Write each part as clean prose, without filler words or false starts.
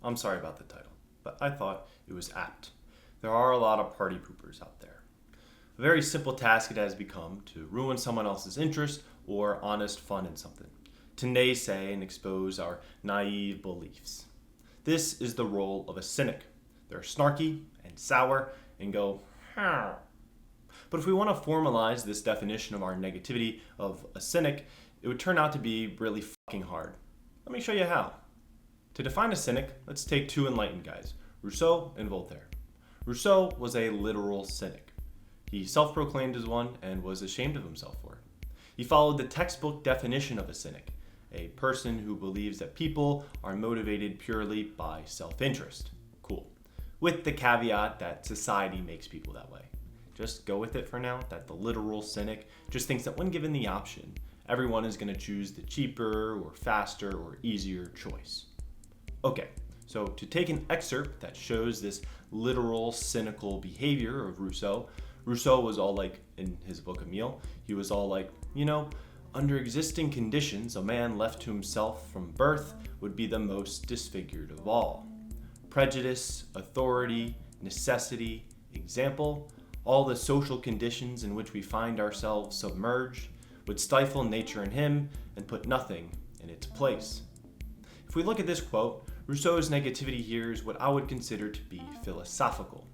I'm sorry about the title, but I thought it was apt. There are a lot of party poopers out there. A very simple task it has become to ruin someone else's interest or honest fun in something, to naysay and expose our naive beliefs. This is the role of a cynic. They're snarky and sour and go, "Huh." But if we want to formalize this definition of our negativity of a cynic, it would turn out to be really fucking hard. Let me show you how. To define a cynic, let's take two enlightened guys, Rousseau and Voltaire. Rousseau was a literal cynic. He self-proclaimed as one and was ashamed of himself for it. He followed the textbook definition of a cynic, a person who believes that people are motivated purely by self-interest. Cool. With the caveat that society makes people that way. Just go with it for now, that the literal cynic just thinks that when given the option, everyone is going to choose the cheaper or faster or easier choice. Okay, so to take an excerpt that shows this literal cynical behavior of Rousseau, Rousseau was all like, in his book Emile, he was all like, under existing conditions, a man left to himself from birth would be the most disfigured of all. Prejudice, authority, necessity, example, all the social conditions in which we find ourselves submerged would stifle nature in him and put nothing in its place. If we look at this quote, Rousseau's negativity here is what I would consider to be philosophical.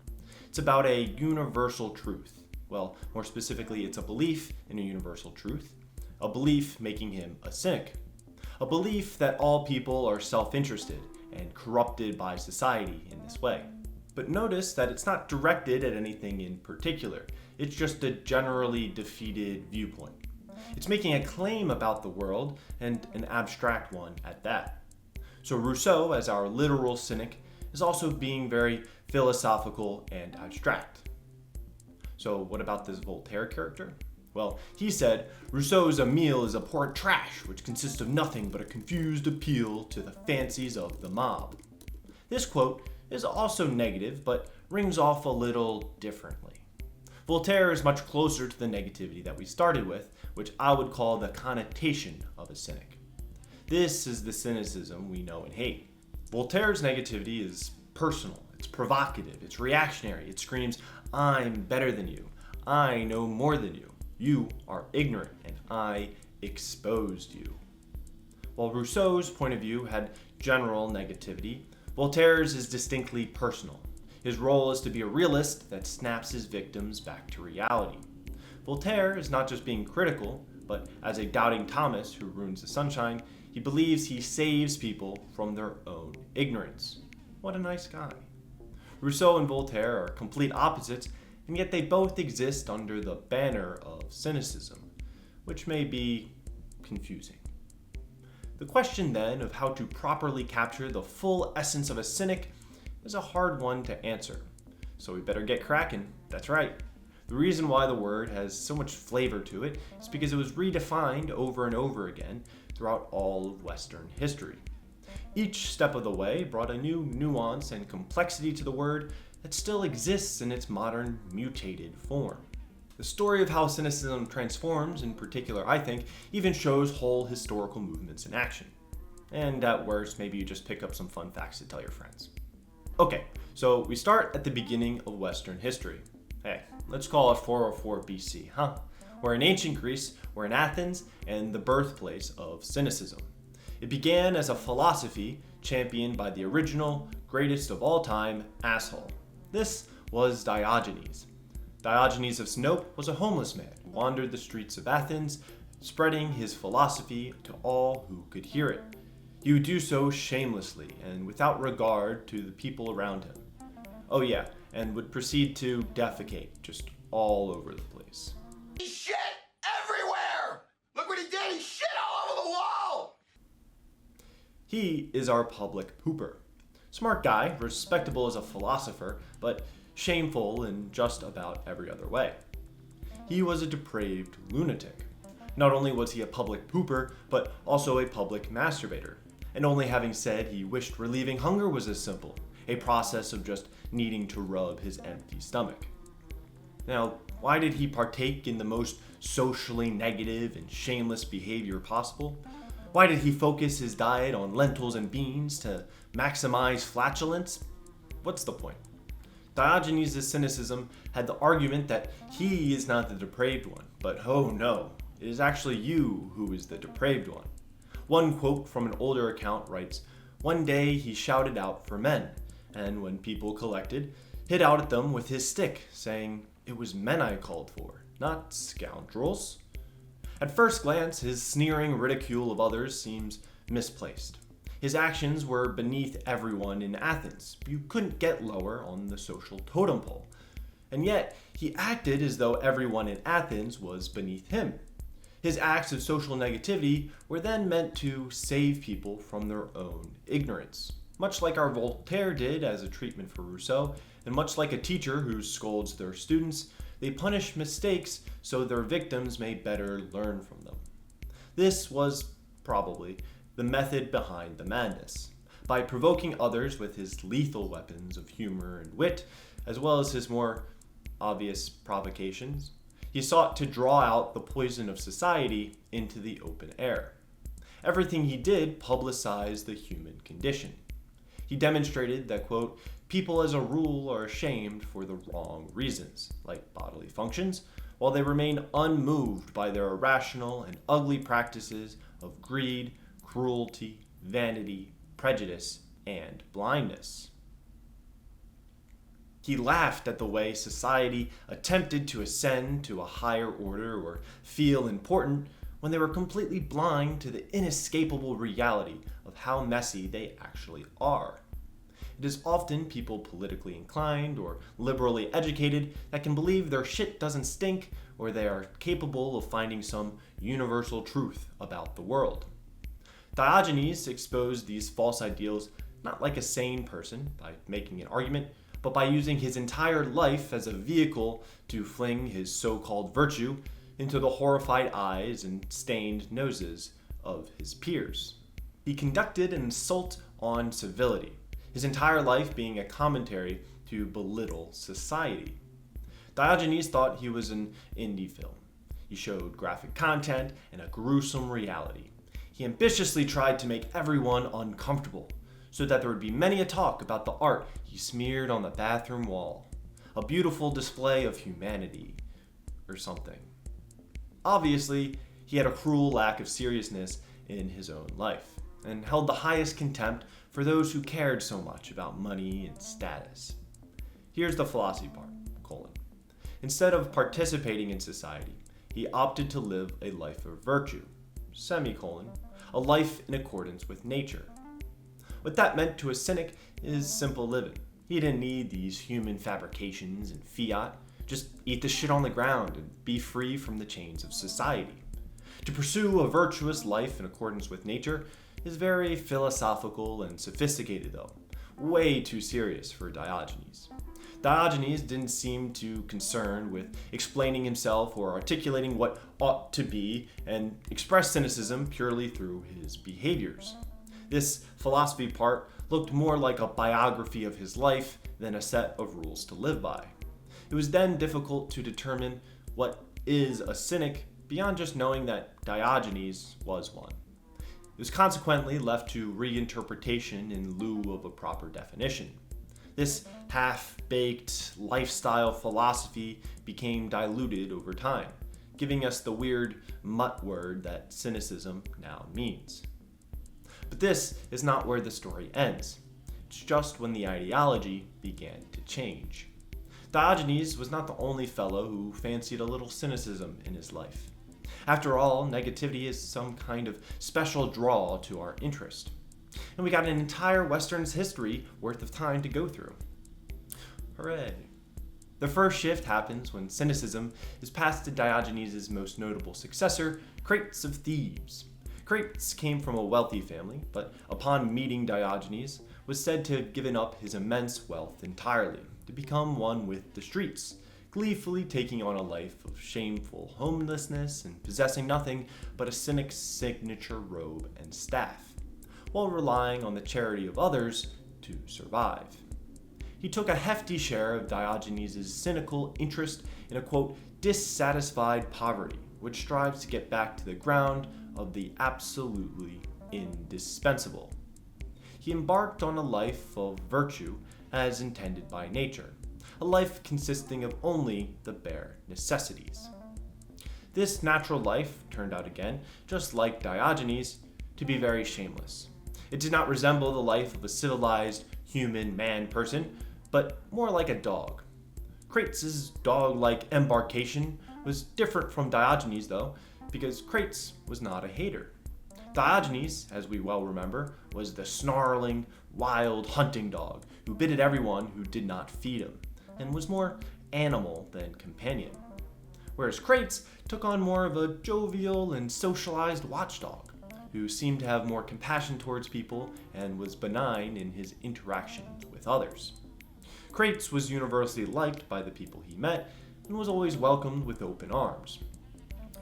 It's about a universal truth. Well, more specifically, it's a belief in a universal truth, a belief making him a cynic, a belief that all people are self-interested and corrupted by society in this way. But notice that it's not directed at anything in particular. It's just a generally defeated viewpoint. It's making a claim about the world, and an abstract one at that. So Rousseau, as our literal cynic, is also being very philosophical and abstract. So what about this Voltaire character? Well, he said, Rousseau's Emile is a poor trash which consists of nothing but a confused appeal to the fancies of the mob. This quote is also negative, but rings off a little differently. Voltaire is much closer to the negativity that we started with, which I would call the connotation of a cynic. This is the cynicism we know and hate. Voltaire's negativity is personal, it's provocative, it's reactionary, it screams, I'm better than you, I know more than you, you are ignorant, and I exposed you. While Rousseau's point of view had general negativity, Voltaire's is distinctly personal. His role is to be a realist that snaps his victims back to reality. Voltaire is not just being critical, but as a doubting Thomas who ruins the sunshine, he believes he saves people from their own ignorance. What a nice guy. Rousseau and Voltaire are complete opposites, and yet they both exist under the banner of cynicism, which may be confusing. The question then of how to properly capture the full essence of a cynic is a hard one to answer. So we better get cracking. That's right. The reason why the word has so much flavor to it is because it was redefined over and over again throughout all of Western history. Each step of the way brought a new nuance and complexity to the word that still exists in its modern mutated form. The story of how cynicism transforms, in particular, I think, even shows whole historical movements in action. And at worst, maybe you just pick up some fun facts to tell your friends. Okay, so we start at the beginning of Western history. Hey, let's call it 404 BC, huh? We're in ancient Greece, we're in Athens, and the birthplace of cynicism. It began as a philosophy championed by the original, greatest of all time, asshole. This was Diogenes. Diogenes of Sinope was a homeless man who wandered the streets of Athens, spreading his philosophy to all who could hear it. He would do so shamelessly and without regard to the people around him. Oh yeah, and would proceed to defecate just all over the place. He shit everywhere! Look what he did! He shit all over the wall! He is our public pooper. Smart guy, respectable as a philosopher, but shameful in just about every other way. He was a depraved lunatic. Not only was he a public pooper, but also a public masturbator. And only having said he wished relieving hunger was as simple, a process of just needing to rub his empty stomach. Now, why did he partake in the most socially negative and shameless behavior possible? Why did he focus his diet on lentils and beans to maximize flatulence? What's the point? Diogenes' cynicism had the argument that he is not the depraved one, but oh no, it is actually you who is the depraved one. One quote from an older account writes, "One day he shouted out for men, and when people collected, hit out at them with his stick, saying, 'It was men I called for, not scoundrels.'" At first glance, his sneering ridicule of others seems misplaced. His actions were beneath everyone in Athens. You couldn't get lower on the social totem pole. And yet, he acted as though everyone in Athens was beneath him. His acts of social negativity were then meant to save people from their own ignorance, much like our Voltaire did as a treatment for Rousseau, and much like a teacher who scolds their students, they punish mistakes so their victims may better learn from them. This was probably the method behind the madness. By provoking others with his lethal weapons of humor and wit, as well as his more obvious provocations, he sought to draw out the poison of society into the open air. Everything he did publicized the human condition. He demonstrated that, quote, "people as a rule are ashamed for the wrong reasons, like bodily functions, while they remain unmoved by their irrational and ugly practices of greed, cruelty, vanity, prejudice, and blindness." He laughed at the way society attempted to ascend to a higher order or feel important when they were completely blind to the inescapable reality of how messy they actually are. It is often people politically inclined or liberally educated that can believe their shit doesn't stink or they are capable of finding some universal truth about the world. Diogenes exposed these false ideals not like a sane person by making an argument, but by using his entire life as a vehicle to fling his so-called virtue into the horrified eyes and stained noses of his peers. He conducted an assault on civility, his entire life being a commentary to belittle society. Diogenes thought he was an indie film. He showed graphic content and a gruesome reality. He ambitiously tried to make everyone uncomfortable, so that there would be many a talk about the art he smeared on the bathroom wall. A beautiful display of humanity, or something. Obviously, he had a cruel lack of seriousness in his own life, and held the highest contempt for those who cared so much about money and status. Here's the philosophy part, : instead of participating in society, he opted to live a life of virtue, : a life in accordance with nature. What that meant to a cynic is simple living. He didn't need these human fabrications and fiat. Just eat the shit on the ground and be free from the chains of society. To pursue a virtuous life in accordance with nature is very philosophical and sophisticated though. Way too serious for Diogenes. Diogenes didn't seem too concerned with explaining himself or articulating what ought to be, and expressed cynicism purely through his behaviors. This philosophy part looked more like a biography of his life than a set of rules to live by. It was then difficult to determine what is a cynic beyond just knowing that Diogenes was one. It was consequently left to reinterpretation in lieu of a proper definition. This half-baked lifestyle philosophy became diluted over time, giving us the weird mutt word that cynicism now means. But this is not where the story ends. It's just when the ideology began to change. Diogenes was not the only fellow who fancied a little cynicism in his life. After all, negativity is some kind of special draw to our interest. And we got an entire Western's history worth of time to go through. Hooray. The first shift happens when cynicism is passed to Diogenes' most notable successor, Crates of Thebes. Crates came from a wealthy family, but upon meeting Diogenes, was said to have given up his immense wealth entirely, to become one with the streets, gleefully taking on a life of shameful homelessness and possessing nothing but a cynic's signature robe and staff, while relying on the charity of others to survive. He took a hefty share of Diogenes' cynical interest in a, quote, dissatisfied poverty, which strives to get back to the ground of the absolutely indispensable. He embarked on a life of virtue as intended by nature, a life consisting of only the bare necessities. This natural life turned out again, just like Diogenes, to be very shameless. It did not resemble the life of a civilized human man person, but more like a dog. Crates' dog-like embarkation was different from Diogenes, though, because Crates was not a hater. Diogenes, as we well remember, was the snarling, wild hunting dog who bit at everyone who did not feed him, and was more animal than companion. Whereas Crates took on more of a jovial and socialized watchdog, who seemed to have more compassion towards people and was benign in his interactions with others. Crates was universally liked by the people he met and was always welcomed with open arms.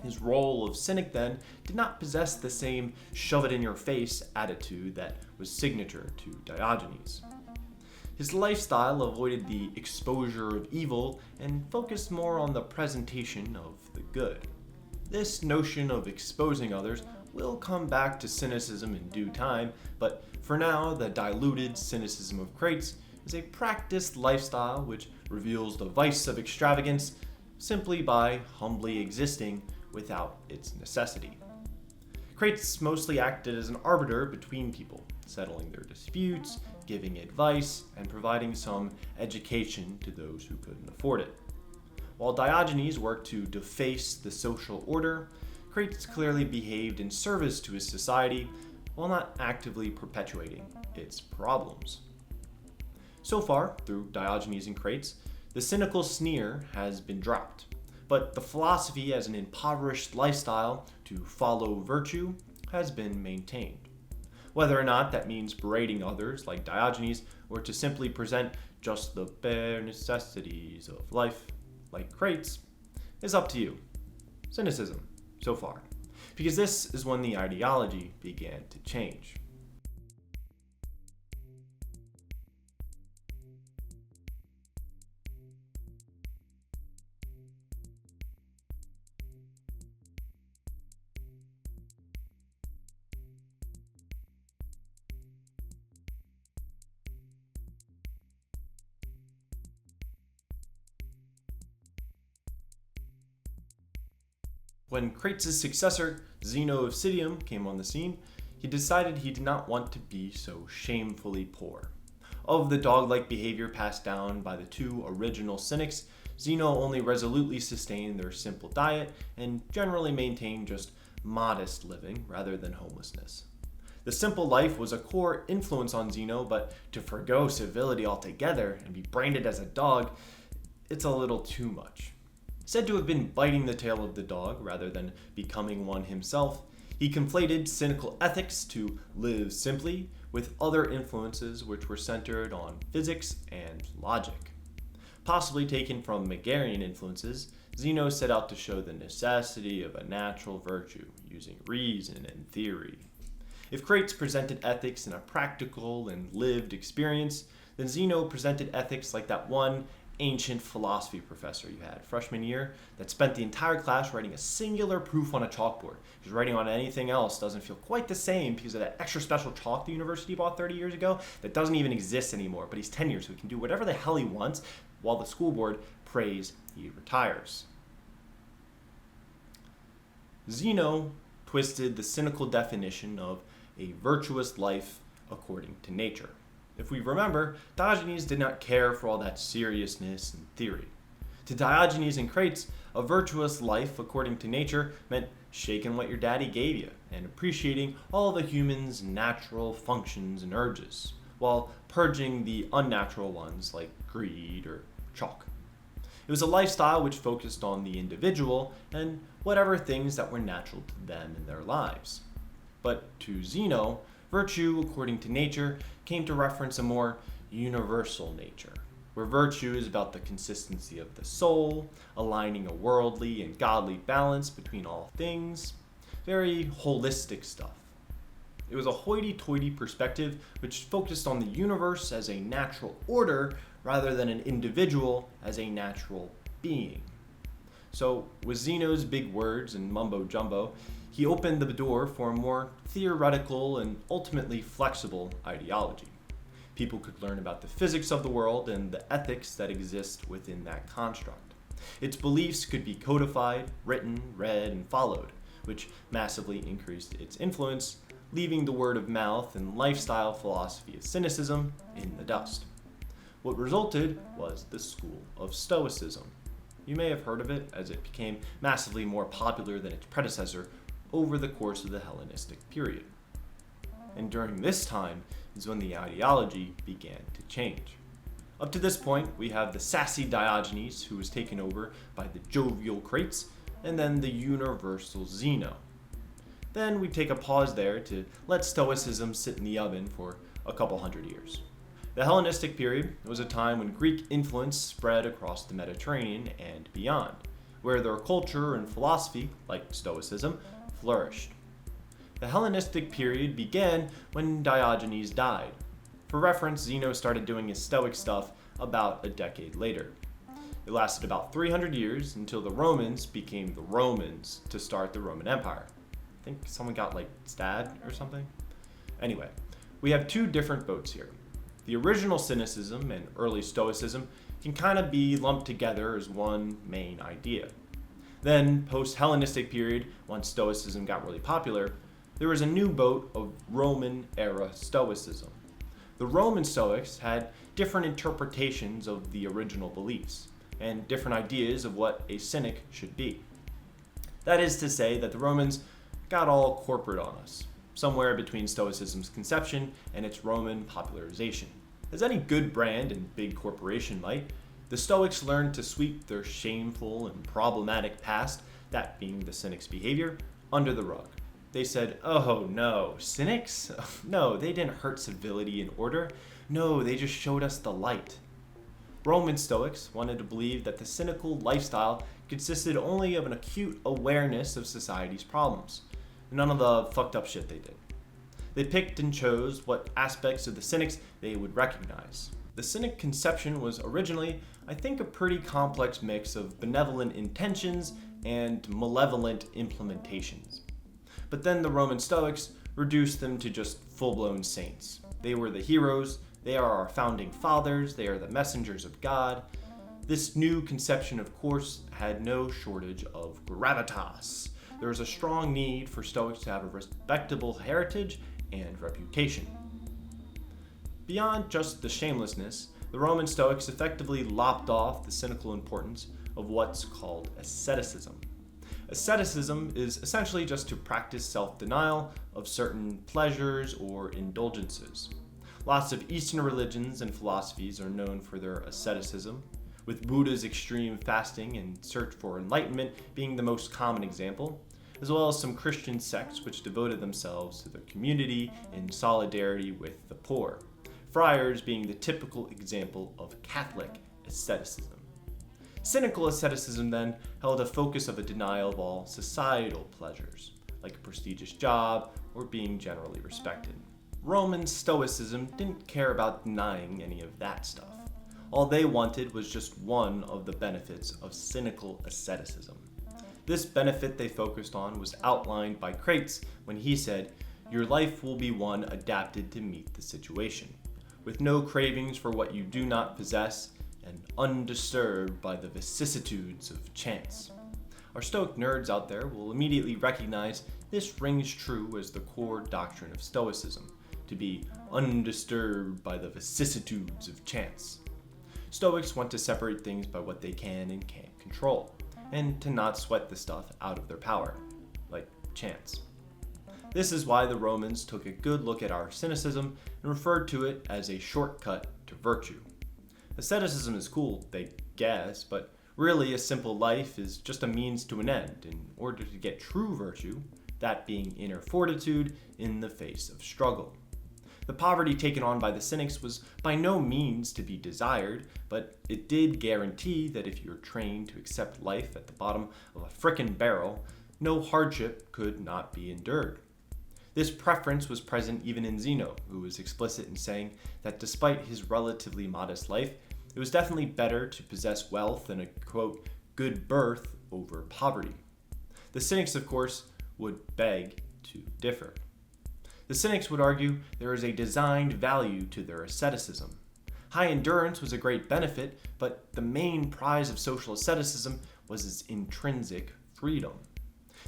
His role of cynic, then, did not possess the same shove-it-in-your-face attitude that was signature to Diogenes. His lifestyle avoided the exposure of evil and focused more on the presentation of the good. This notion of exposing others will come back to cynicism in due time, but for now, the diluted cynicism of Crates is a practiced lifestyle which reveals the vice of extravagance simply by humbly existing without its necessity. Crates mostly acted as an arbiter between people, settling their disputes, giving advice, and providing some education to those who couldn't afford it. While Diogenes worked to deface the social order, Crates clearly behaved in service to his society while not actively perpetuating its problems. So far, through Diogenes and Crates, the cynical sneer has been dropped, but the philosophy as an impoverished lifestyle to follow virtue has been maintained. Whether or not that means berating others like Diogenes or to simply present just the bare necessities of life like Crates is up to you. Cynicism, so far, because this is when the ideology began to change. When Crates' successor, Zeno of Citium, came on the scene, he decided he did not want to be so shamefully poor. Of the dog-like behavior passed down by the two original Cynics, Zeno only resolutely sustained their simple diet and generally maintained just modest living rather than homelessness. The simple life was a core influence on Zeno, but to forgo civility altogether and be branded as a dog, it's a little too much. Said to have been biting the tail of the dog rather than becoming one himself, he conflated cynical ethics to live simply with other influences which were centered on physics and logic. Possibly taken from Megarian influences, Zeno set out to show the necessity of a natural virtue using reason and theory. If Crates presented ethics in a practical and lived experience, then Zeno presented ethics like that one ancient philosophy professor you had freshman year that spent the entire class writing a singular proof on a chalkboard, because writing on anything else doesn't feel quite the same because of that extra special chalk the university bought 30 years ago that doesn't even exist anymore. But he's tenured, so he can do whatever the hell he wants while the school board prays he retires. Zeno twisted the cynical definition of a virtuous life according to nature. If we remember, Diogenes did not care for all that seriousness and theory. To Diogenes and Crates, a virtuous life according to nature meant shaking what your daddy gave you and appreciating all the human's natural functions and urges, while purging the unnatural ones like greed or chalk. It was a lifestyle which focused on the individual and whatever things that were natural to them in their lives. But to Zeno, virtue according to nature came to reference a more universal nature, where virtue is about the consistency of the soul, aligning a worldly and godly balance between all things, very holistic stuff. It was a hoity-toity perspective which focused on the universe as a natural order rather than an individual as a natural being. So with Zeno's big words and mumbo-jumbo, He opened the door for a more theoretical and ultimately flexible ideology. People could learn about the physics of the world and the ethics that exist within that construct. Its beliefs could be codified, written, read, and followed, which massively increased its influence, leaving the word of mouth and lifestyle philosophy of Cynicism in the dust. What resulted was the school of Stoicism. You may have heard of it, as it became massively more popular than its predecessor over the course of the Hellenistic period. And during this time is when the ideology began to change. Up to this point, we have the sassy Diogenes, who was taken over by the jovial Crates, and then the universal Zeno. Then we take a pause there to let Stoicism sit in the oven for a couple hundred years. The Hellenistic period was a time when Greek influence spread across the Mediterranean and beyond, where their culture and philosophy, like Stoicism, flourished. The Hellenistic period began when Diogenes died. For reference, Zeno started doing his Stoic stuff about a decade later. It lasted about 300 years until the Romans became the Romans to start the Roman Empire. I think someone got stabbed or something. Anyway, we have two different boats here. The original Cynicism and early Stoicism can kind of be lumped together as one main idea. Then, post-Hellenistic period, once Stoicism got really popular, there was a new boat of Roman-era Stoicism. The Roman Stoics had different interpretations of the original beliefs, and different ideas of what a Cynic should be. That is to say that the Romans got all corporate on us, somewhere between Stoicism's conception and its Roman popularization. As any good brand and big corporation might, the Stoics learned to sweep their shameful and problematic past, that being the Cynics' behavior, under the rug. They said, oh no, Cynics? No, they didn't hurt civility and order. No, they just showed us the light. Roman Stoics wanted to believe that the cynical lifestyle consisted only of an acute awareness of society's problems. None of the fucked up shit they did. They picked and chose what aspects of the Cynics they would recognize. The Cynic conception was originally, I think, a pretty complex mix of benevolent intentions and malevolent implementations. But then the Roman Stoics reduced them to just full-blown saints. They were the heroes, they are our founding fathers, they are the messengers of God. This new conception, of course, had no shortage of gravitas. There was a strong need for Stoics to have a respectable heritage and reputation. Beyond just the shamelessness, the Roman Stoics effectively lopped off the cynical importance of what's called asceticism. Asceticism is essentially just to practice self-denial of certain pleasures or indulgences. Lots of Eastern religions and philosophies are known for their asceticism, with Buddha's extreme fasting and search for enlightenment being the most common example, as well as some Christian sects which devoted themselves to their community in solidarity with the poor, friars being the typical example of Catholic asceticism. Cynical asceticism then held a focus of a denial of all societal pleasures, like a prestigious job or being generally respected. Roman Stoicism didn't care about denying any of that stuff. All they wanted was just one of the benefits of cynical asceticism. This benefit they focused on was outlined by Crates when he said, "Your life will be one adapted to meet the situation, with no cravings for what you do not possess, and undisturbed by the vicissitudes of chance." Our Stoic nerds out there will immediately recognize this rings true as the core doctrine of Stoicism, to be undisturbed by the vicissitudes of chance. Stoics want to separate things by what they can and can't control, and to not sweat the stuff out of their power, like chance. This is why the Romans took a good look at our cynicism and referred to it as a shortcut to virtue. Asceticism is cool, they guess, but really a simple life is just a means to an end in order to get true virtue, that being inner fortitude in the face of struggle. The poverty taken on by the Cynics was by no means to be desired, but it did guarantee that if you're trained to accept life at the bottom of a frickin' barrel, no hardship could not be endured. This preference was present even in Zeno, who was explicit in saying that despite his relatively modest life, it was definitely better to possess wealth and a, quote, good birth over poverty. The Cynics, of course, would beg to differ. The Cynics would argue there is a designed value to their asceticism. High endurance was a great benefit, but the main prize of social asceticism was its intrinsic freedom.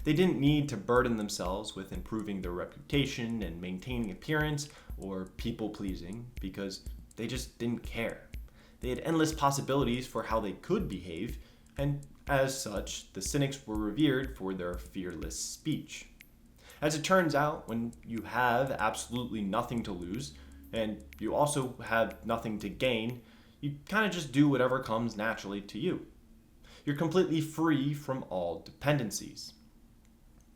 They didn't need to burden themselves with improving their reputation and maintaining appearance or people-pleasing because they just didn't care. They had endless possibilities for how they could behave, and as such, the Cynics were revered for their fearless speech. As it turns out, when you have absolutely nothing to lose, and you also have nothing to gain, you kind of just do whatever comes naturally to you. You're completely free from all dependencies.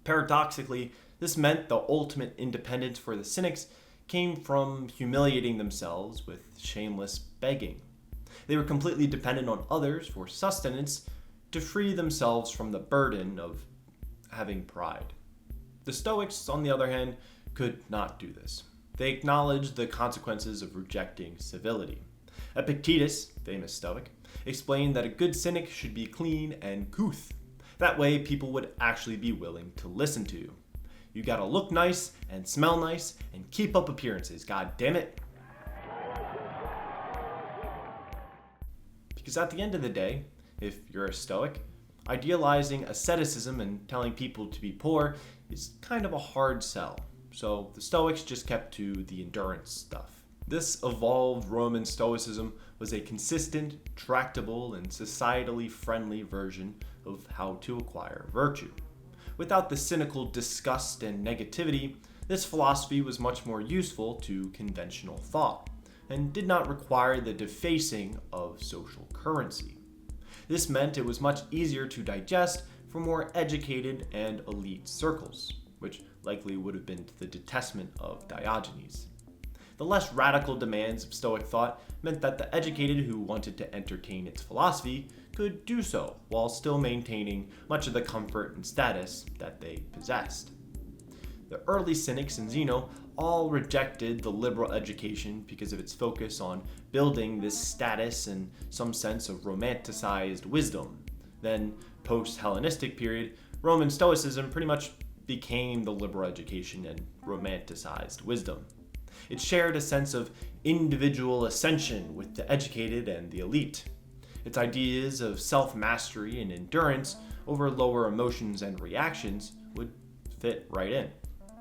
Paradoxically, this meant the ultimate independence for the Cynics came from humiliating themselves with shameless begging. They were completely dependent on others for sustenance to free themselves from the burden of having pride. The Stoics, on the other hand, could not do this. They acknowledged the consequences of rejecting civility. Epictetus, famous Stoic, explained that a good Cynic should be clean and couth. That way people would actually be willing to listen to you. You gotta look nice and smell nice and keep up appearances, god damn it. Because at the end of the day, if you're a Stoic, idealizing asceticism and telling people to be poor is kind of a hard sell. So the Stoics just kept to the endurance stuff. This evolved Roman Stoicism was a consistent, tractable, and societally friendly version of how to acquire virtue. Without the cynical disgust and negativity, this philosophy was much more useful to conventional thought, and did not require the defacing of social currency. This meant it was much easier to digest for more educated and elite circles, which likely would have been to the detestment of Diogenes. The less radical demands of Stoic thought meant that the educated who wanted to entertain its philosophy could do so while still maintaining much of the comfort and status that they possessed. The early Cynics and Zeno all rejected the liberal education because of its focus on building this status and some sense of romanticized wisdom. Then, post-Hellenistic period, Roman Stoicism pretty much became the liberal education and romanticized wisdom. It shared a sense of individual ascension with the educated and the elite. Its ideas of self-mastery and endurance over lower emotions and reactions would fit right in.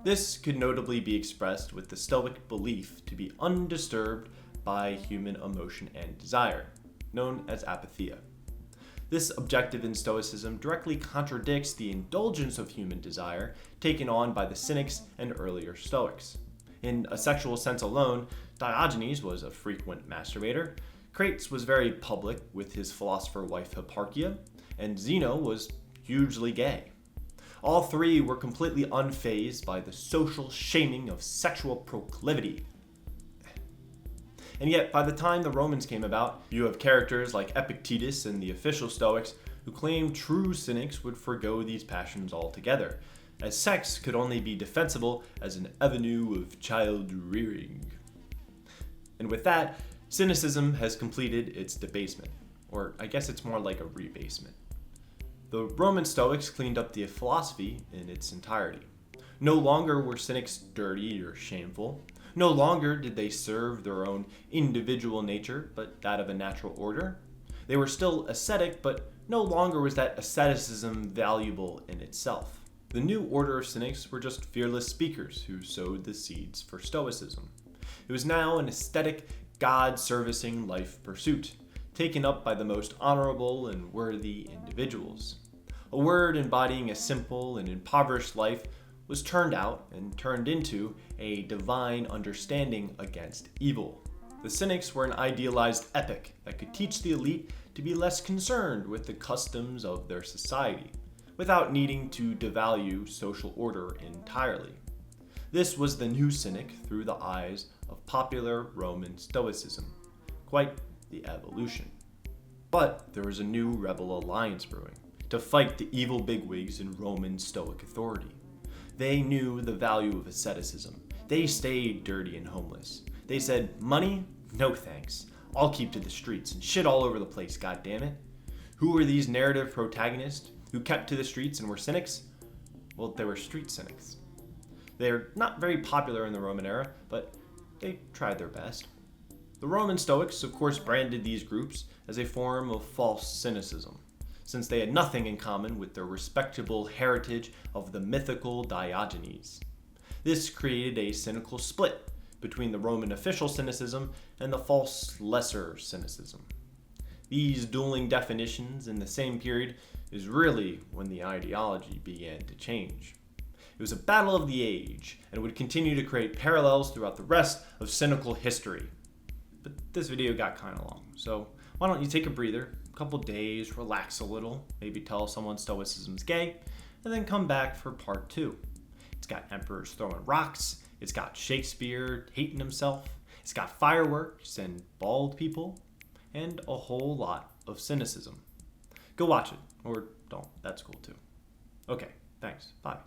This could notably be expressed with the Stoic belief to be undisturbed by human emotion and desire, known as apatheia. This objective in Stoicism directly contradicts the indulgence of human desire taken on by the Cynics and earlier Stoics. In a sexual sense alone, Diogenes was a frequent masturbator, Crates was very public with his philosopher wife Hipparchia, and Zeno was hugely gay. All three were completely unfazed by the social shaming of sexual proclivity. And yet, by the time the Romans came about, you have characters like Epictetus and the official Stoics who claimed true Cynics would forgo these passions altogether, as sex could only be defensible as an avenue of child-rearing. And with that, Cynicism has completed its debasement, or I guess it's more like a rebasement. The Roman Stoics cleaned up the philosophy in its entirety. No longer were Cynics dirty or shameful. No longer did they serve their own individual nature, but that of a natural order. They were still ascetic, but no longer was that asceticism valuable in itself. The new order of Cynics were just fearless speakers who sowed the seeds for Stoicism. It was now an aesthetic, God-servicing life pursuit, taken up by the most honorable and worthy individuals. A word embodying a simple and impoverished life was turned out and turned into a divine understanding against evil. The Cynics were an idealized epic that could teach the elite to be less concerned with the customs of their society, without needing to devalue social order entirely. This was the new Cynic through the eyes of popular Roman Stoicism. Quite the evolution. But there was a new rebel alliance brewing to fight the evil bigwigs in Roman Stoic authority. They knew the value of asceticism. They stayed dirty and homeless. They said, money? No thanks. I'll keep to the streets and shit all over the place, goddammit. Who were these narrative protagonists who kept to the streets and were Cynics? Well, they were street cynics. They're not very popular in the Roman era, but they tried their best. The Roman Stoics, of course, branded these groups as a form of false cynicism, since they had nothing in common with their respectable heritage of the mythical Diogenes. This created a cynical split between the Roman official cynicism and the false lesser cynicism. These dueling definitions in the same period is really when the ideology began to change. It was a battle of the age, and would continue to create parallels throughout the rest of cynical history. But this video got kind of long, so why don't you take a breather, a couple days, relax a little, maybe tell someone Stoicism's gay, and then come back for part 2. It's got emperors throwing rocks, it's got Shakespeare hating himself, it's got fireworks and bald people, and a whole lot of cynicism. Go watch it, or don't, that's cool too. Okay, thanks, bye.